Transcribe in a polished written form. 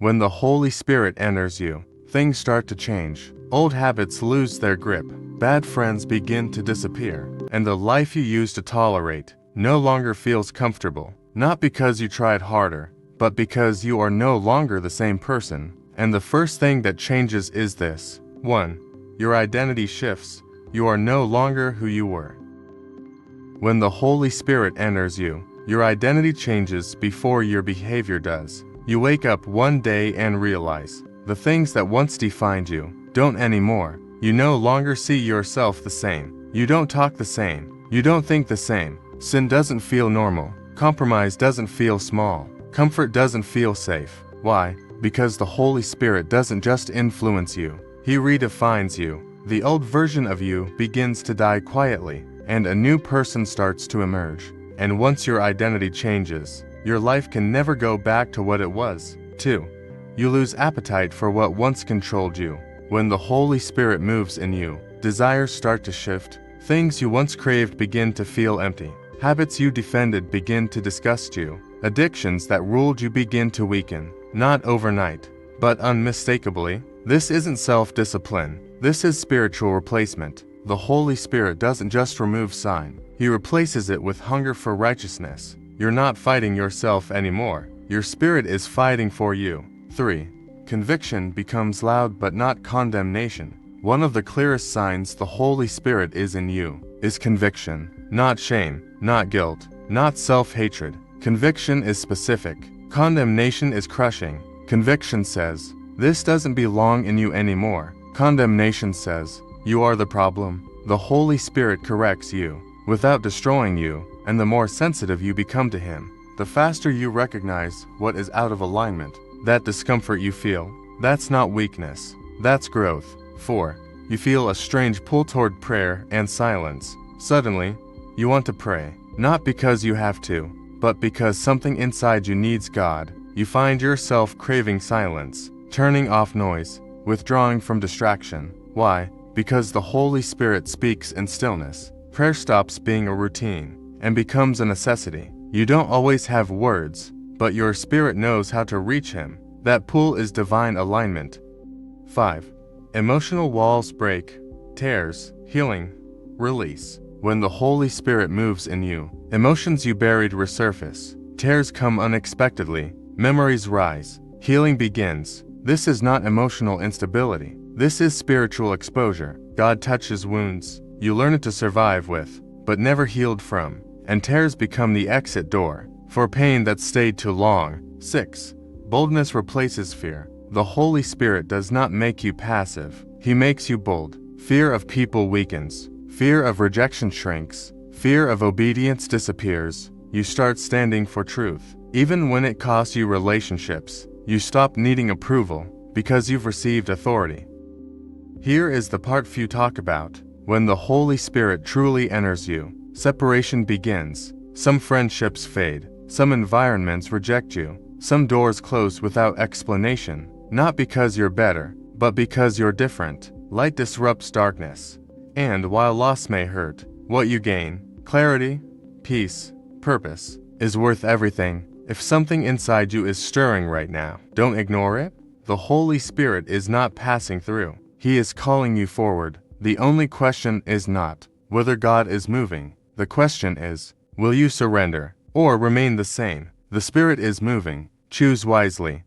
When the Holy Spirit enters you, things start to change. Old habits lose their grip, bad friends begin to disappear, and the life you used to tolerate no longer feels comfortable. Not because you tried harder, but because you are no longer the same person. And the first thing that changes is this. 1. Your identity shifts. You are no longer who you were. When the Holy Spirit enters you, your identity changes before your behavior does. You wake up one day and realize the things that once defined you don't anymore. You no longer see yourself the same. You don't talk the same. You don't think the same. Sin doesn't feel normal. Compromise doesn't feel small. Comfort doesn't feel safe. Why? Because the Holy Spirit doesn't just influence you. He redefines you. The old version of you begins to die quietly, and a new person starts to emerge. And once your identity changes, your life can never go back to what it was. 2. You lose appetite for what once controlled you. When the Holy Spirit moves in you, desires start to shift. Things you once craved begin to feel empty. Habits you defended begin to disgust you. Addictions that ruled you begin to weaken. Not overnight, but unmistakably. This isn't self-discipline. This is spiritual replacement. The Holy Spirit doesn't just remove sin. He replaces it with hunger for righteousness. You're not fighting yourself anymore. Your spirit is fighting for you. 3. Conviction becomes loud but not condemnation. One of the clearest signs the Holy Spirit is in you is conviction. Not shame, not guilt, not self-hatred. Conviction is specific. Condemnation is crushing. Conviction says, this doesn't belong in you anymore. Condemnation says, you are the problem. The Holy Spirit corrects you without destroying you, and the more sensitive you become to Him, the faster you recognize what is out of alignment. That discomfort you feel, that's not weakness, that's growth. 4. You feel a strange pull toward prayer and silence. Suddenly, you want to pray, not because you have to, but because something inside you needs God. You find yourself craving silence, turning off noise, withdrawing from distraction. Why? Because the Holy Spirit speaks in stillness. Prayer stops being a routine and becomes a necessity. You don't always have words, but your spirit knows how to reach Him. That pull is divine alignment. 5. Emotional walls break, tears, healing, release. When the Holy Spirit moves in you, emotions you buried resurface. Tears come unexpectedly, memories rise, healing begins. This is not emotional instability. This is spiritual exposure. God touches wounds you learned to survive with, but never healed from, and tears become the exit door for pain that stayed too long. 6. Boldness replaces fear. The Holy Spirit does not make you passive. He makes you bold. Fear of people weakens. Fear of rejection shrinks. Fear of obedience disappears. You start standing for truth. Even when it costs you relationships, you stop needing approval because you've received authority. Here is the part few talk about. When the Holy Spirit truly enters you, separation begins. Some friendships fade. Some environments reject you. Some doors close without explanation. Not because you're better, but because you're different. Light disrupts darkness. And while loss may hurt, what you gain, clarity, peace, purpose, is worth everything. If something inside you is stirring right now, don't ignore it. The Holy Spirit is not passing through. He is calling you forward. The only question is not whether God is moving. The question is, will you surrender or remain the same? The Spirit is moving. Choose wisely.